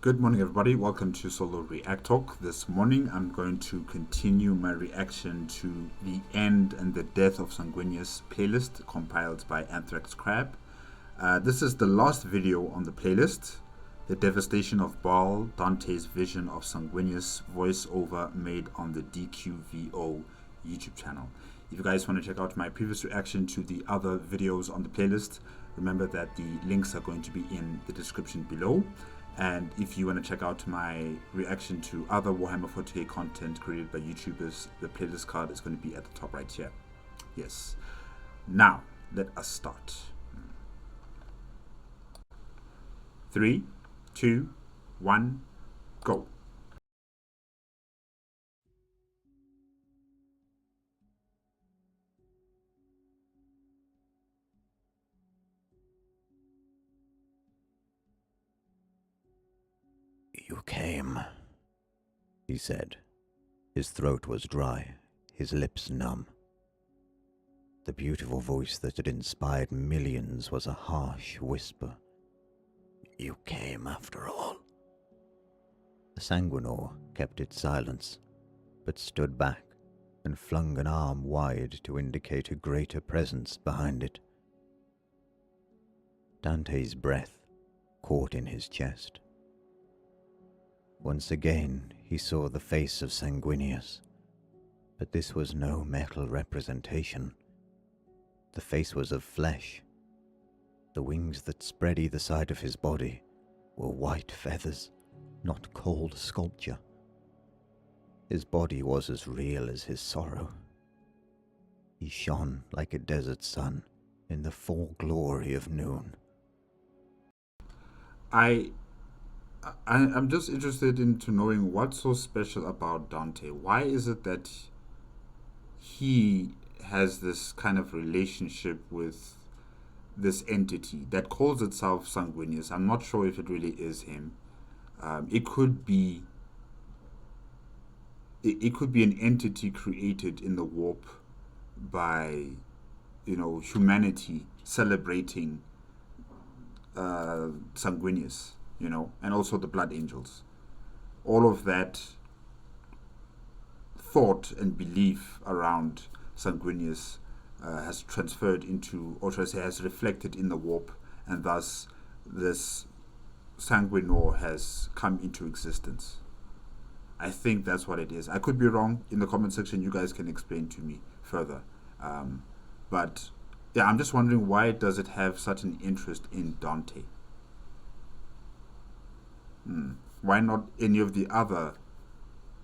Good morning, everybody. Welcome to Solo ReacTalk. This morning, I'm going to continue my reaction to the End and the Death of Sanguinius playlist compiled by Anthrax Crab. This is the last video on the playlist. The Devastation of Baal, Dante's Vision of Sanguinius, voiceover made on the DQVO YouTube channel. If you guys want to check out my previous reaction to the other videos on the playlist, remember that the links are going to be in the description below. And if you want to check out my reaction to other Warhammer 40k content created by YouTubers, the playlist card is going to be at the top right here. Yes. Now, let us start. 3, 2, 1, go. "You came," he said. His throat was dry, his lips numb. The beautiful voice that had inspired millions was a harsh whisper. "You came after all." The Sanguinor kept its silence, but stood back and flung an arm wide to indicate a greater presence behind it. Dante's breath caught in his chest. Once again he saw the face of Sanguinius, but this was no metal representation. The face was of flesh. The wings that spread either side of his body were white feathers, not cold sculpture. His body was as real as his sorrow. He shone like a desert sun in the full glory of noon. I'm just interested into knowing what's so special about Dante. Why is it that he has this kind of relationship with this entity that calls itself Sanguinius? I'm not sure if it really is him. It could be an entity created in the warp by humanity celebrating Sanguinius, and also the Blood Angels. All of that thought and belief around Sanguinius has transferred into, or should I say, has reflected in the warp, and thus this Sanguinor has come into existence. I think that's what it is. I could be wrong. In the comment section, you guys can explain to me further. But yeah, I'm just wondering, why does it have such an interest in Dante? Why not any of the other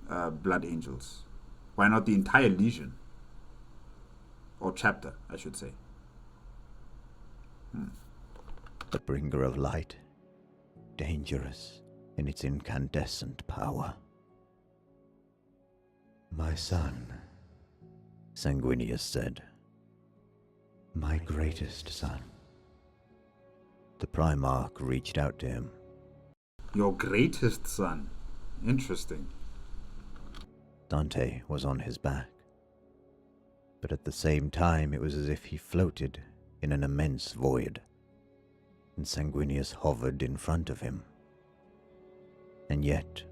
Blood Angels? Why not the entire Legion? Or chapter, I should say. The bringer of light, dangerous in its incandescent power. "My son," Sanguinius said. "My greatest son." The Primarch reached out to him. Your greatest son? Interesting. Dante was on his back, but at the same time it was as if he floated in an immense void, and Sanguinius hovered in front of him. And yet,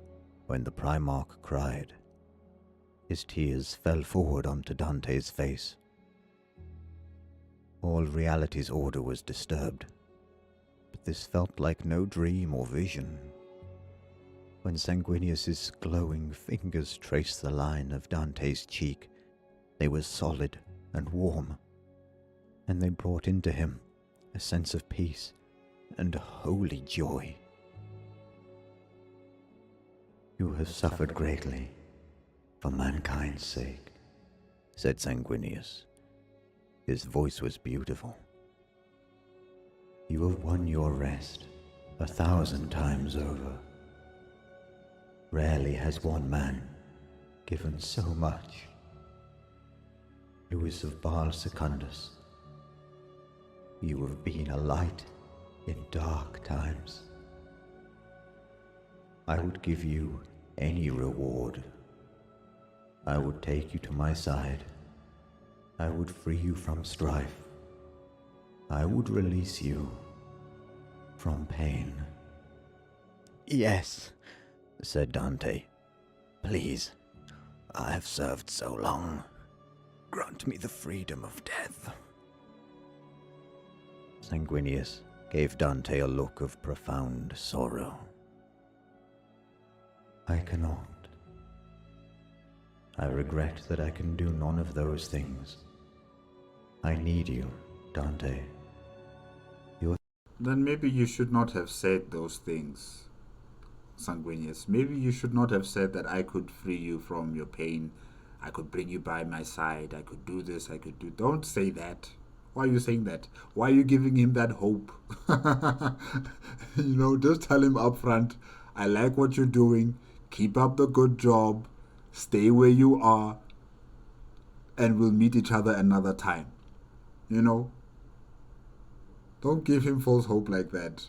when the Primarch cried, his tears fell forward onto Dante's face. All reality's order was disturbed, but this felt like no dream or vision. When Sanguinius's glowing fingers traced the line of Dante's cheek, they were solid and warm, and they brought into him a sense of peace and holy joy. "You have suffered greatly for mankind's sake," said Sanguinius. His voice was beautiful. "You have won your rest 1,000 times over. Rarely has one man given so much. Louis of Baal Secundus, you have been a light in dark times. I would give you any reward. I would take you to my side. I would free you from strife. I would release you from pain. Yes, said Dante. Please, I have served so long. Grant me the freedom of death. Sanguinius gave Dante a look of profound sorrow. I cannot. I regret that I can do none of those things. I need you, Dante. Then maybe you should not have said those things, Sanguinius. Maybe you should not have said that I could free you from your pain. I could bring you by my side. I could do this. I could do... Don't say that. Why are you saying that? Why are you giving him that hope? Just tell him up front, I like what you're doing. Keep up the good job. Stay where you are. And we'll meet each other another time. Don't give him false hope like that.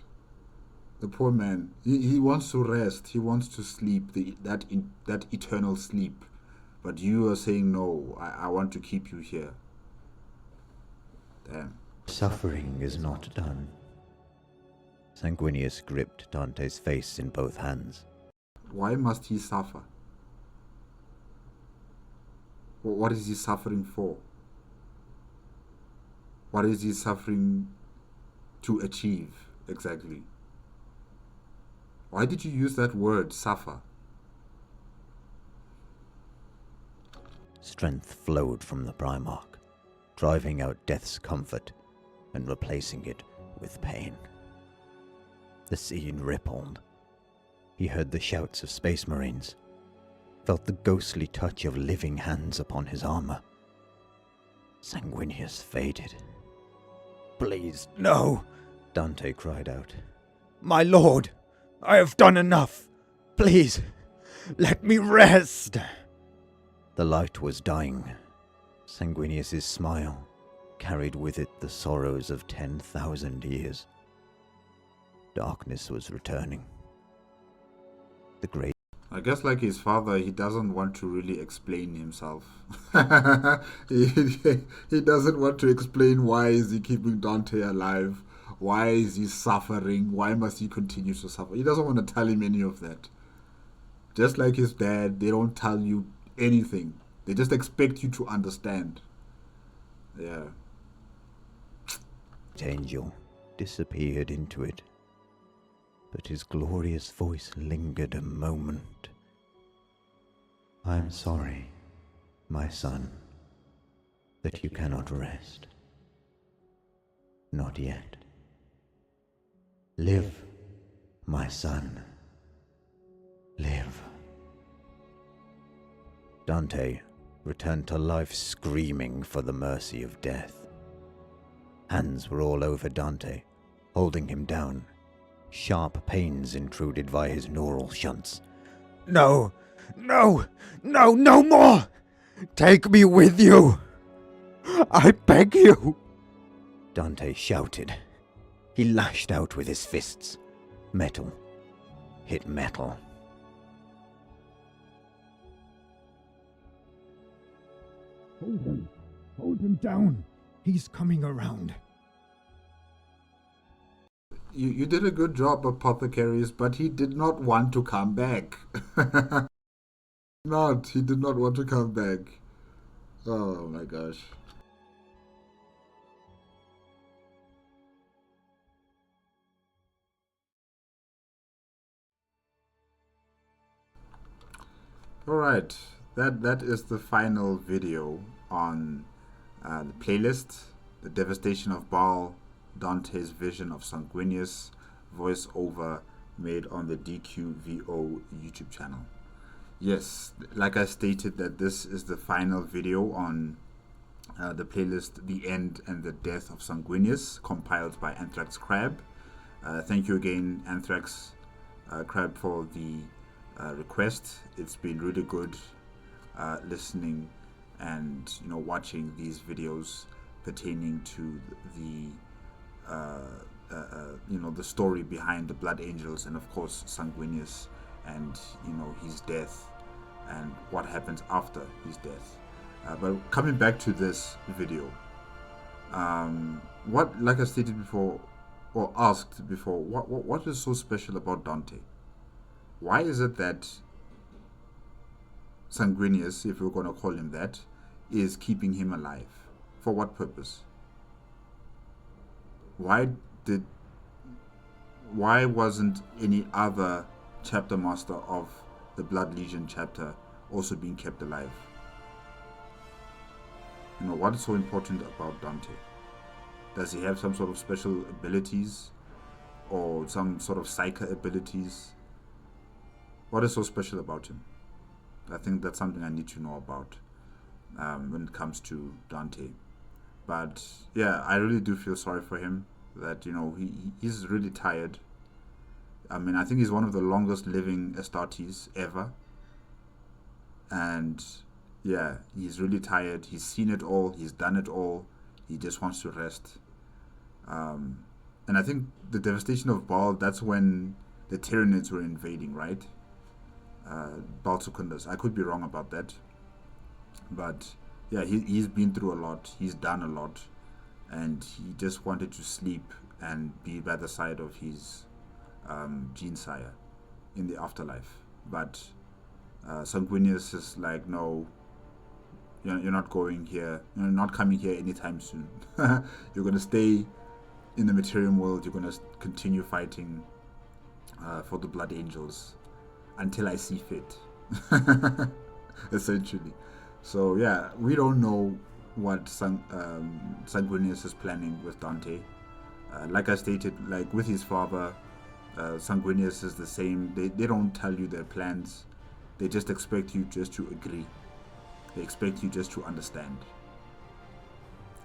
The poor man, he wants to rest. He wants to sleep, that eternal sleep. But you are saying, no, I want to keep you here. Damn. Suffering is not done. Sanguinius gripped Dante's face in both hands. Why must he suffer? What is he suffering for? What is he suffering to achieve, exactly? Why did you use that word, suffer? Strength flowed from the Primarch, driving out death's comfort and replacing it with pain. The scene rippled. He heard the shouts of Space Marines, felt the ghostly touch of living hands upon his armor. Sanguinius faded. Please, no, Dante cried out. My lord, I have done enough. Please, let me rest. The light was dying. Sanguinius's smile carried with it the sorrows of 10,000 years. Darkness was returning. The great... I guess like his father, he doesn't want to really explain himself. he doesn't want to explain why is he keeping Dante alive. Why is he suffering? Why must he continue to suffer? He doesn't want to tell him any of that. Just like his dad, they don't tell you anything. They just expect you to understand. Yeah. Angel disappeared into it, but his glorious voice lingered a moment. I am sorry, my son, that you cannot rest. Not yet. Live, my son. Live. Dante returned to life screaming for the mercy of death. Hands were all over Dante, holding him down. Sharp pains intruded via his neural shunts. No! No! No! No more! Take me with you! I beg you! Dante shouted. He lashed out with his fists. Metal hit metal. Hold him! Hold him down! He's coming around. You did a good job, Apothecaries, but he did not want to come back. He did not want to come back. Oh my gosh. Alright, that is the final video on the playlist, The Devastation of Baal, Dante's Vision of Sanguinius, voiceover made on the DQVO YouTube channel. Yes, like I stated, that this is the final video on the playlist The End and the Death of Sanguinius, compiled by Anthrax Crab. Thank you again, Anthrax Crab, for the request. It's been really good listening and watching these videos pertaining to the story behind the Blood Angels, and of course Sanguinius, and his death and what happens after his death. But coming back to this video, like I stated before, or asked before, what is so special about Dante? why is it that Sanguinius, if we're going to call him that, is keeping him alive? For what purpose? Why wasn't any other chapter master of the Blood Legion chapter also being kept alive? What is so important about Dante? Does he have some sort of special abilities or some sort of psychic abilities? What is so special about him? I think that's something I need to know about when it comes to Dante. But yeah, I really do feel sorry for him that, he's really tired. I mean, I think he's one of the longest living Astartes ever. And yeah, he's really tired. He's seen it all. He's done it all. He just wants to rest. And I think the devastation of Baal, that's when the Tyranids were invading, right? Baal Secundus. I could be wrong about that. But yeah, he's been through a lot. He's done a lot. And he just wanted to sleep and be by the side of his gene sire in the afterlife. But Sanguinius is like, no, you're not going here. You're not coming here anytime soon. You're going to stay in the material world. You're going to continue fighting for the Blood Angels until I see fit. Essentially. So yeah, we don't know what Sanguinius is planning with Dante. Like I stated, like with his father, Sanguinius is the same. They don't tell you their plans. They just expect you just to agree. They expect you just to understand.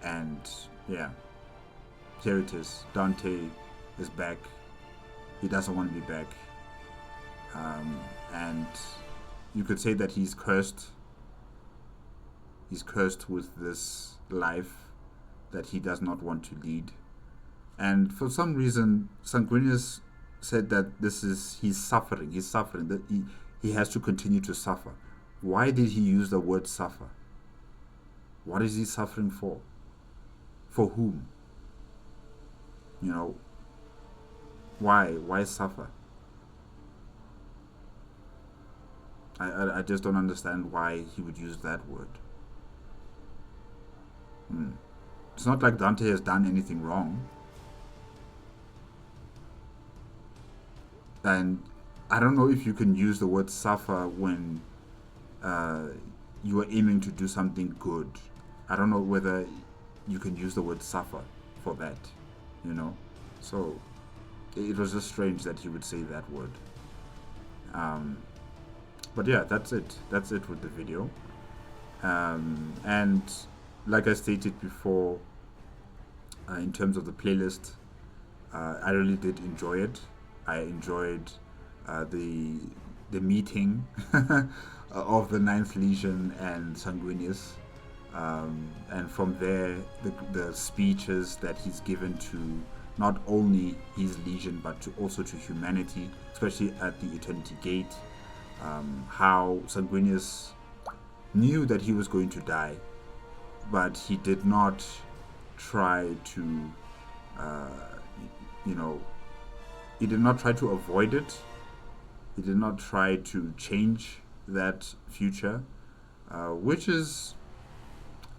And yeah, here it is. Dante is back. He doesn't want to be back. And you could say that he's cursed. He's cursed with this life that he does not want to lead. And for some reason, Sanguinius said that he's suffering. He's suffering. That he has to continue to suffer. Why did he use the word suffer? What is he suffering for? For whom? Why suffer? I just don't understand why he would use that word. It's not like Dante has done anything wrong. And I don't know if you can use the word suffer when you are aiming to do something good. I don't know whether you can use the word suffer for that, So it was just strange that he would say that word. But yeah, that's it. That's it with the video. And like I stated before, in terms of the playlist, I really did enjoy it. I enjoyed the meeting of the 9th Legion and Sanguinius. And from there, the speeches that he's given to not only his legion, but also to humanity, especially at the Eternity Gate. How Sanguinius knew that he was going to die, but he did not try to, he did not try to avoid it. He did not try to change that future, which is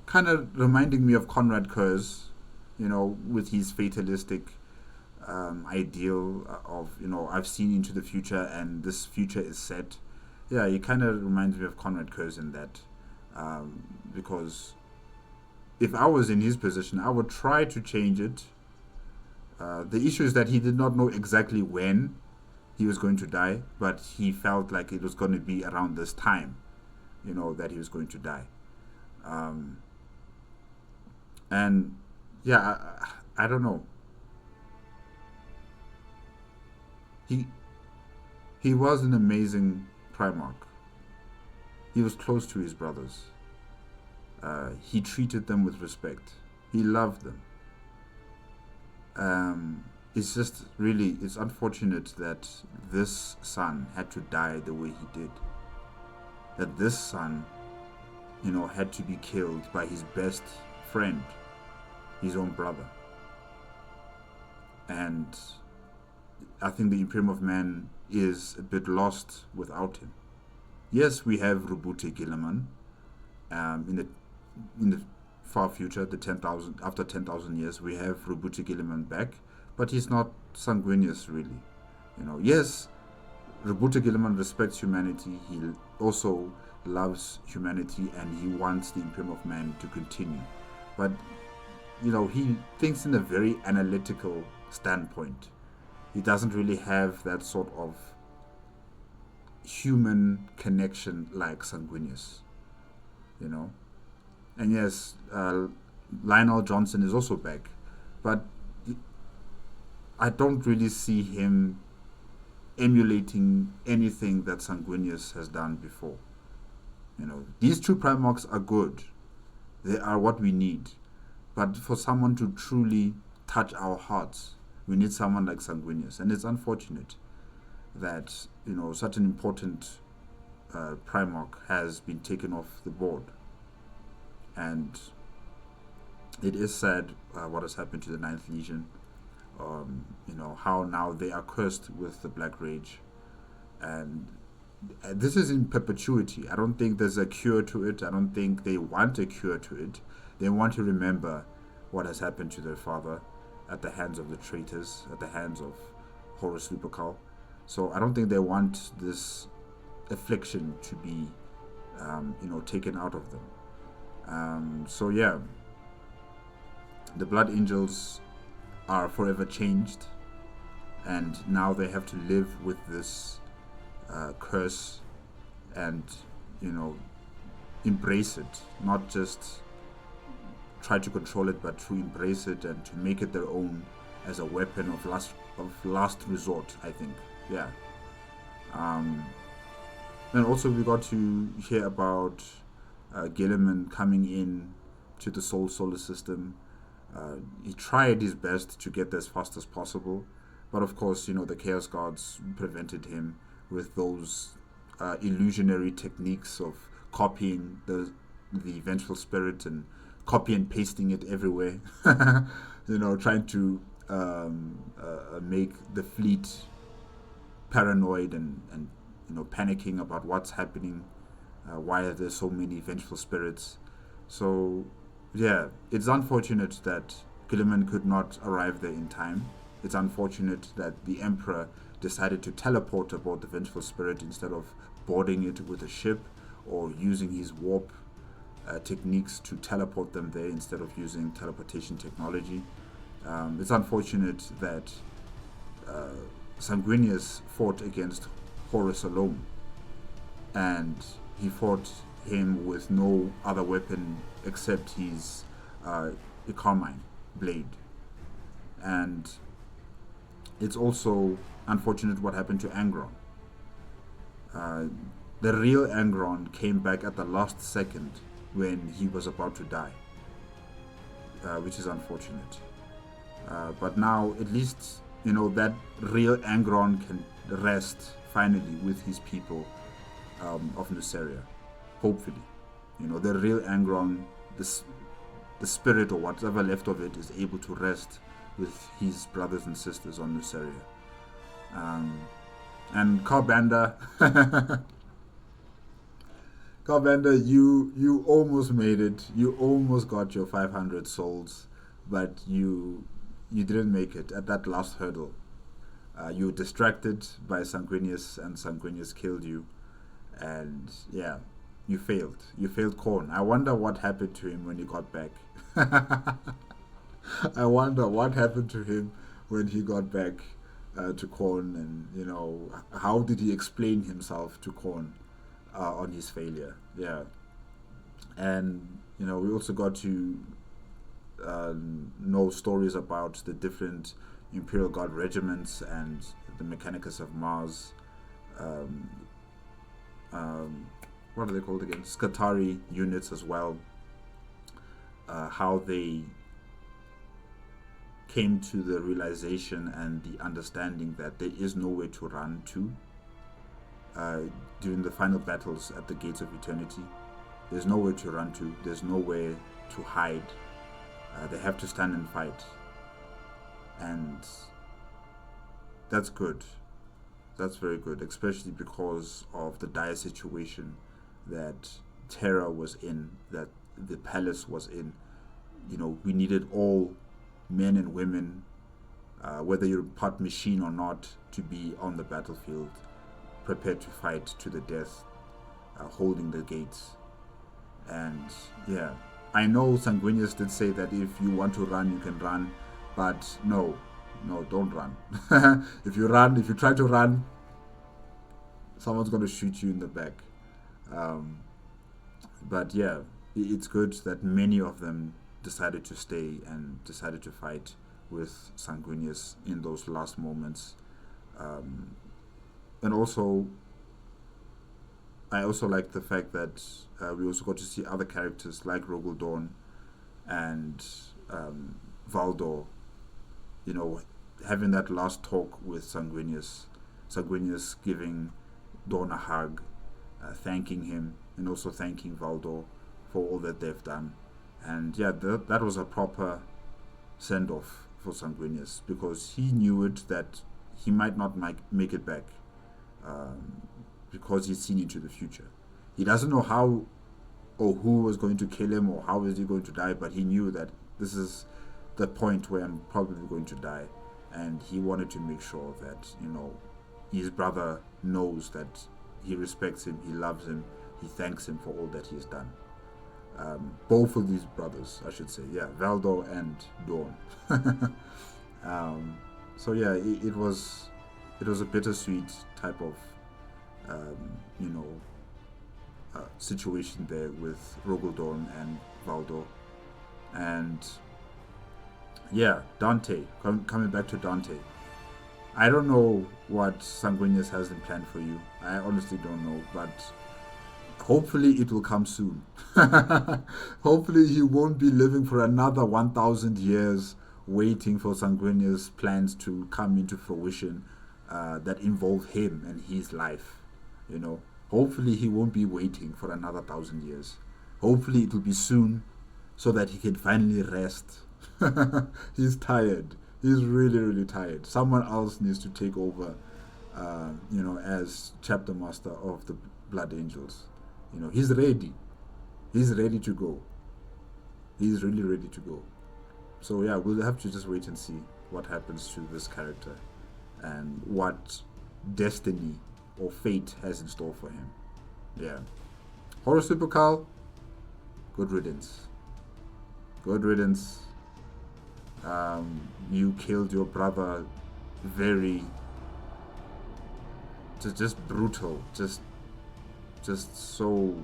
kind of reminding me of Conrad Kurz, with his fatalistic ideal of, I've seen into the future and this future is set. Yeah, he kind of reminds me of Conrad Kurz in that, because if I was in his position, I would try to change it. The issue is that he did not know exactly when he was going to die, but he felt like it was going to be around this time, that he was going to die. And yeah, I don't know. He was an amazing Primarch. He was close to his brothers. He treated them with respect. He loved them. It's just really, it's unfortunate that this son had to die the way he did. That this son, had to be killed by his best friend, his own brother. And I think the Imperium of Man is a bit lost without him. Yes, we have Rubute Gilliman in the far future, the 10,000 after 10,000 years, we have Rubute Gilliman back, but he's not Sanguinius really. Yes, Rubute Gilliman respects humanity. He also loves humanity, and he wants the Imperium of Man to continue. But he thinks in a very analytical standpoint. He doesn't really have that sort of human connection like Sanguinius. And yes, Lionel Johnson is also back, but I don't really see him emulating anything that Sanguinius has done before. These two Primarchs are good. They are what we need. But for someone to truly touch our hearts, we need someone like Sanguinius. And it's unfortunate that, such an important Primarch has been taken off the board. And it is sad what has happened to the Ninth Legion. How now they are cursed with the Black Rage. And this is in perpetuity. I don't think there's a cure to it. I don't think they want a cure to it. They want to remember what has happened to their father at the hands of the traitors, at the hands of Horus Lupercal. So I don't think they want this affliction to be, taken out of them. So yeah, the Blood Angels are forever changed, and now they have to live with this curse and embrace it, not just try to control it, but to embrace it and to make it their own as a weapon of last resort, I think. Yeah. And also we got to hear about Gilliman coming in to the solar system. He tried his best to get there as fast as possible, but of course, the Chaos Guards prevented him with those illusionary techniques of copying the vengeful spirit and copy and pasting it everywhere. Trying to make the fleet paranoid and panicking about what's happening, why are there so many vengeful spirits. So yeah, it's unfortunate that Gilliman could not arrive there in time. It's unfortunate that the Emperor decided to teleport aboard the vengeful spirit instead of boarding it with a ship or using his warp techniques to teleport them there instead of using teleportation technology. It's unfortunate that Sanguinius fought against Horus alone, and he fought him with no other weapon except his carmine blade. And it's also unfortunate what happened to Angron. The real Angron came back at the last second when he was about to die, which is unfortunate. But now at least that real Angron can rest finally with his people of Nuceria. Hopefully, the real Angron, the spirit or whatever left of it, is able to rest with his brothers and sisters on Nuceria. And Carbander, Carbander, you almost made it. You almost got your 500 souls, but you didn't make it at that last hurdle. You were distracted by Sanguinius, and Sanguinius killed you. And yeah, you failed. You failed Khorne. I wonder what happened to him when he got back. I wonder what happened to him when he got back to Khorne, and how did he explain himself to Khorne on his failure. Yeah. And we also got to know stories about the different Imperial Guard regiments and the Mechanicus of Mars. What are they called again? Scutari units as well. How they came to the realization and the understanding that there is nowhere to run to during the final battles at the Gates of Eternity. There's nowhere to run to. There's nowhere to hide. They have to stand and fight. And that's good. That's very good, especially because of the dire situation that Terra was in, that the palace was in. We needed all men and women, whether you're part machine or not, to be on the battlefield, prepared to fight to the death, holding the gates. And yeah, I know Sanguinius did say that if you want to run, you can run, but no, don't run. If you try to run, someone's going to shoot you in the back. But yeah, it's good that many of them decided to stay and decided to fight with Sanguinius in those last moments. And also, I also like the fact that we also got to see other characters like Rogaldorn and Valdor, having that last talk with Sanguinius. Sanguinius giving Dawn a hug, thanking him, and also thanking Valdor for all that they've done. And yeah, that was a proper send-off for Sanguinius, because he knew it that he might not make it back, because he's seen into the future. He doesn't know how or who was going to kill him or how is he going to die, but he knew that this is the point where I'm probably going to die, and he wanted to make sure that his brother knows that he respects him, he loves him, he thanks him for all that he has done. Both of these brothers, I should say, Valdor and Dawn. So yeah, it was a bittersweet type of situation there with Rogaldorn and Valdor. And yeah, Dante, coming back to Dante, I don't know what Sanguinius has in plan for you. I honestly don't know, but hopefully it will come soon. Hopefully he won't be living for another 1,000 years waiting for Sanguinius' plans to come into fruition that involve him and his life. Hopefully he won't be waiting for another 1,000 years. Hopefully it will be soon, so that he can finally rest. He's tired. He's really, really tired. Someone else needs to take over, as chapter master of the Blood Angels. He's ready. He's ready to go. He's really ready to go. So yeah, we'll have to just wait and see what happens to this character and what destiny or fate has in store for him. Yeah. Horus Lupercal, good riddance. Good riddance. You killed your brother very just brutal, just so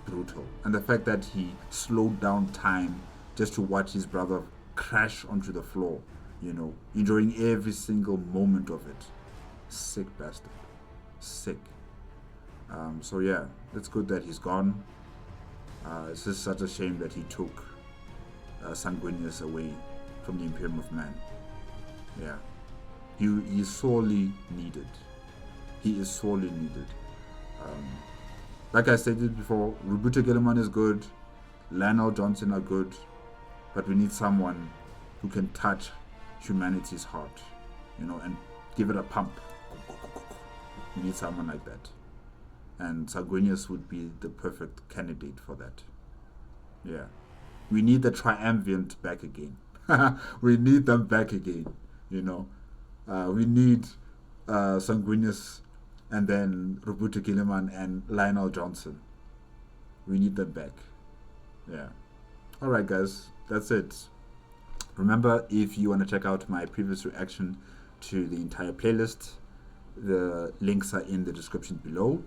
brutal. And the fact that he slowed down time just to watch his brother crash onto the floor, enjoying every single moment of it. Sick bastard. Sick. So yeah, it's good that he's gone. It's just such a shame that he took Sanguinius away from the Imperium of Man. Yeah. He is sorely needed. He is sorely needed. Like I stated before, Roberto Gilliman is good, Lionel Johnson are good, but we need someone who can touch humanity's heart, and give it a pump. We need someone like that. And Sanguinius would be the perfect candidate for that. Yeah. We need the triumvirate back again. We need them back again, We need Sanguinius, and then Roberto Gilliman and Lionel Johnson. We need them back. Yeah. Alright guys, that's it. Remember, if you want to check out my previous reaction to the entire playlist, the links are in the description below.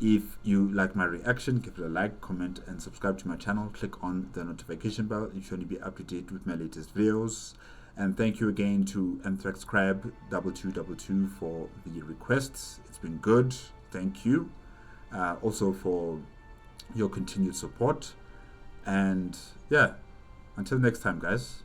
If you like my reaction, give it a like, comment, and subscribe to my channel. Click on the notification bell if you want to be up to date with my latest videos. And thank you again to Anthrax Crab 2222 for the requests. It's been good. Thank you. Also for your continued support. And yeah, until next time, guys.